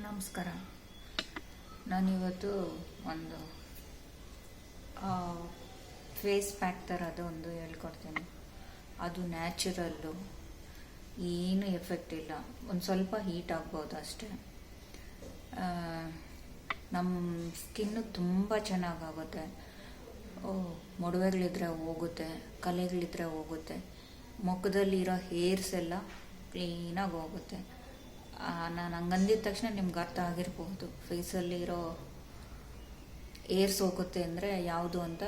ನಮಸ್ಕಾರ. ನಾನಿವತ್ತು ಒಂದು ಫೇಸ್ ಪ್ಯಾಕ್ ಥರದ್ದು ಒಂದು ಹೇಳ್ಕೊಡ್ತೀನಿ. ಅದು ನ್ಯಾಚುರಲ್ಲು, ಏನು ಎಫೆಕ್ಟ್ ಇಲ್ಲ. ಒಂದು ಸ್ವಲ್ಪ ಹೀಟ್ ಆಗ್ಬೋದು ಅಷ್ಟೇ. ನಮ್ಮ ಸ್ಕಿನ್ನು ತುಂಬ ಚೆನ್ನಾಗಾಗುತ್ತೆ. ಮೊಡವೆಗಳಿದ್ರೆ ಹೋಗುತ್ತೆ, ಕಲೆಗಳಿದ್ರೆ ಹೋಗುತ್ತೆ, ಮುಖದಲ್ಲಿರೋ ಹೇರ್ಸ್ ಎಲ್ಲ ಕ್ಲೀನಾಗಿ ಹೋಗುತ್ತೆ. ನಾನು ಹಂಗಂದಿದ ತಕ್ಷಣ ನಿಮ್ಗೆ ಅರ್ಥ ಆಗಿರ್ಬೋದು, ಫೇಸಲ್ಲಿರೋ ಏರ್ಸ್ ಹೋಗುತ್ತೆ ಅಂದರೆ ಯಾವುದು ಅಂತ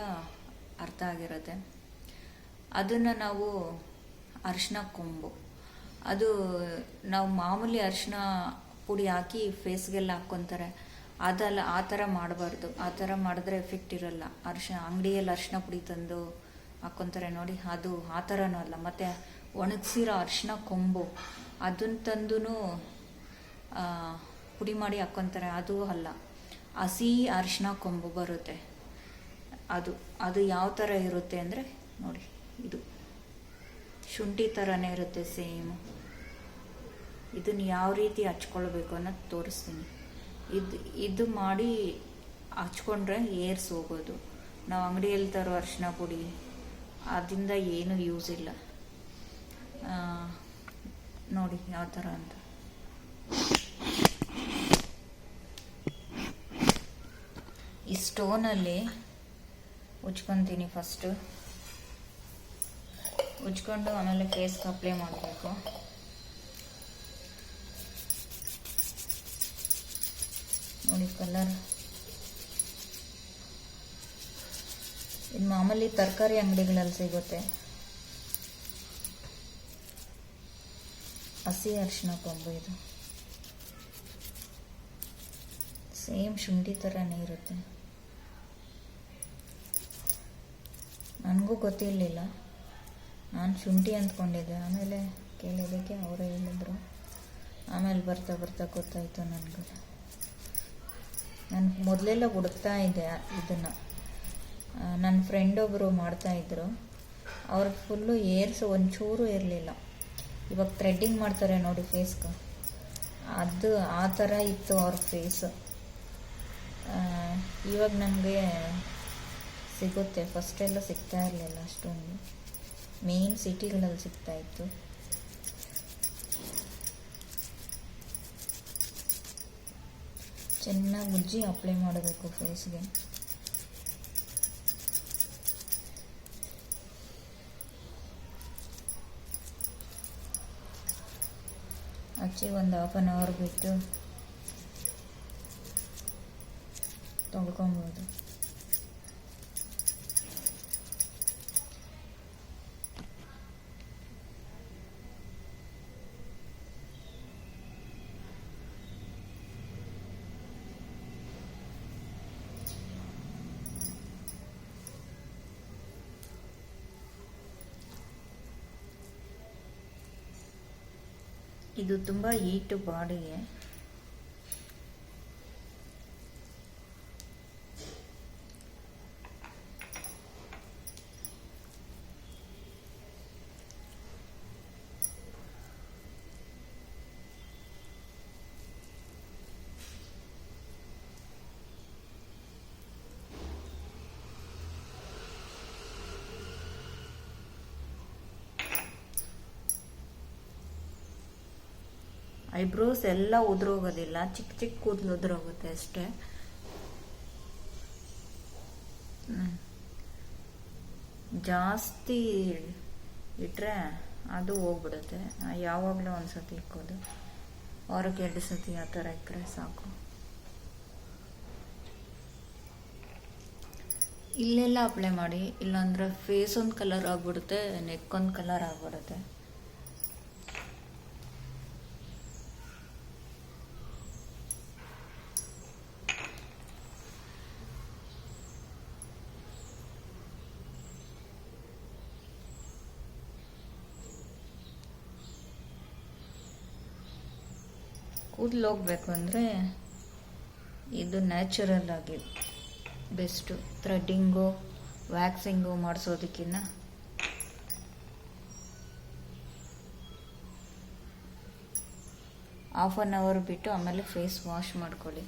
ಅರ್ಥ ಆಗಿರುತ್ತೆ. ಅದನ್ನು ನಾವು ಅರಿಶಿನ ಕೊಂಬು, ಅದು ನಾವು ಮಾಮೂಲಿ ಅರಿಶಿನ ಪುಡಿ ಹಾಕಿ ಫೇಸ್ಗೆಲ್ಲ ಹಾಕ್ಕೊತಾರೆ. ಅದಲ್ಲ, ಆ ಥರ ಮಾಡಬಾರ್ದು. ಆ ಥರ ಮಾಡಿದ್ರೆ ಎಫೆಕ್ಟ್ ಇರಲ್ಲ. ಅಂಗಡಿಯಲ್ಲಿ ಅರಿಶಿನ ಪುಡಿ ತಂದು ಹಾಕ್ಕೊತಾರೆ ನೋಡಿ, ಅದು ಆ ಥರನೂ ಅಲ್ಲ. ಮತ್ತು ಒಣಗಿಸಿರೋ ಅರಿಶಿನ ಕೊಂಬು ಅದನ್ನು ತಂದು ಪುಡಿ ಮಾಡಿ ಹಾಕ್ಕೊತಾರೆ, ಅದು ಅಲ್ಲ. ಹಸಿ ಅರಿಶಿನ ಕೊಂಬು ಬರುತ್ತೆ. ಅದು ಯಾವ ಥರ ಇರುತ್ತೆ ಅಂದರೆ ನೋಡಿ, ಇದು ಶುಂಠಿ ಥರನೇ ಇರುತ್ತೆ ಸೇಮು. ಇದನ್ನು ಯಾವ ರೀತಿ ಹಚ್ಕೊಳ್ಬೇಕು ಅನ್ನೋದು ತೋರಿಸ್ತೀನಿ. ಇದು ಮಾಡಿ ಹಚ್ಕೊಂಡ್ರೆ ಏರ್ಸ್ ಹೋಗೋದು. ನಾವು ಅಂಗಡಿಯಲ್ಲಿ ತರೋ ಅರಿಶಿನ ಪುಡಿ ಅದರಿಂದ ಏನೂ ಯೂಸ್ ಇಲ್ಲ. ನೋಡಿ ಯಾವ ಥರ ಅಂತ. ಈ ಸ್ಟೋನಲ್ಲಿ ಉಜ್ಕೊತೀನಿ. ಫಸ್ಟು ಉಜ್ಕೊಂಡು ಆಮೇಲೆ ಫೇಸ್ಗೆ ಅಪ್ಲೈ ಮಾಡಬೇಕು. ನೋಡಿ ಕಲರ್. ಇದು ಮಾಮೂಲಿ ತರಕಾರಿ ಅಂಗಡಿಗಳಲ್ಲಿ ಸಿಗುತ್ತೆ. ಹಸಿ ಅರಿಶಿನ ಕೊಂಬು ಇದು. ಸೇಮ್ ಶುಂಠಿ ಥರನೇ ಇರುತ್ತೆ. ನನಗೂ ಗೊತ್ತಿರಲಿಲ್ಲ, ನಾನು ಶುಂಠಿ ಅಂದ್ಕೊಂಡಿದ್ದೆ. ಆಮೇಲೆ ಕೇಳಿದ್ದಕ್ಕೆ ಅವರೇ ಹೇಳಿದ್ರು. ಆಮೇಲೆ ಬರ್ತಾ ಬರ್ತಾ ಗೊತ್ತಾಯಿತು ನನಗೂ. ನಾನು ಮೊದಲೆಲ್ಲ ಹುಡುಕ್ತಾ ಇದ್ದೆ ಇದನ್ನು. ನನ್ನ ಫ್ರೆಂಡ್ ಒಬ್ಬರು ಮಾಡ್ತಾಯಿದ್ರು. ಅವ್ರಿಗೆ ಫುಲ್ಲು ಏರ್ಸ್ ಒಂಚೂರು ಇರಲಿಲ್ಲ. ಇವಾಗ ಥ್ರೆಡ್ಡಿಂಗ್ ಮಾಡ್ತಾರೆ ನೋಡಿ ಫೇಸ್ಗೆ, ಅದು ಆ ಥರ ಇತ್ತು ಅವ್ರ ಫೇಸು. ಇವಾಗ ನನಗೆ ಸಿಗುತ್ತೆ. ಫಸ್ಟೆಲ್ಲ ಸಿಗ್ತಾ ಇರಲಿಲ್ಲ ಅಷ್ಟೊಂದು. ಮೇನ್ ಸಿಟಿಗಳಲ್ಲಿ ಸಿಗ್ತಾಯಿತ್ತು. ಚೆನ್ನಾಗಿ ಉಜ್ಜಿ ಅಪ್ಲೈ ಮಾಡಬೇಕು ಫೇಸ್ಗೆ. ಹಚ್ಚಿ ಒಂದು 1/2 hour ಬಿಟ್ಟು ತೊಳ್ಕೊಬೋದು. ಇದು ತುಂಬ ಹೀಟು ಬಾಡಿಗೆ. ಐಬ್ರೋಸ್ ಎಲ್ಲ ಉದುರೋಗೋದಿಲ್ಲ, ಚಿಕ್ಕ ಚಿಕ್ಕ ಕೂದಲು ಉದುರೋಗುತ್ತೆ ಅಷ್ಟೇ. ಜಾಸ್ತಿ ಇಟ್ಟರೆ ಅದು ಹೋಗ್ಬಿಡುತ್ತೆ. ಯಾವಾಗಲೂ ಒಂದು ಸತಿ ಇಕ್ಕೋದು, ವಾರಕ್ಕೆ 2 ಸತಿ ಆ ಥರ ಇಕ್ಕರೆ ಸಾಕು. ಇಲ್ಲೆಲ್ಲ ಅಪ್ಲೈ ಮಾಡಿ, ಇಲ್ಲಾಂದರೆ ಫೇಸ್ ಒಂದು ಕಲರ್ ಆಗಿಬಿಡುತ್ತೆ, ನೆಕ್ ಒಂದು ಕಲರ್ ಆಗಿಬಿಡುತ್ತೆ. ಕೂದಲು ಹೋಗ್ಬೇಕು ಅಂದರೆ ಇದು ನ್ಯಾಚುರಲ್ ಆಗಿ best. ಥ್ರೆಡ್ಡಿಂಗು waxing ಮಾಡಿಸೋದಕ್ಕಿಂತ half an hour ಬಿಟ್ಟು ಆಮೇಲೆ ಫೇಸ್ ವಾಶ್ ಮಾಡ್ಕೊಳ್ಳಿ.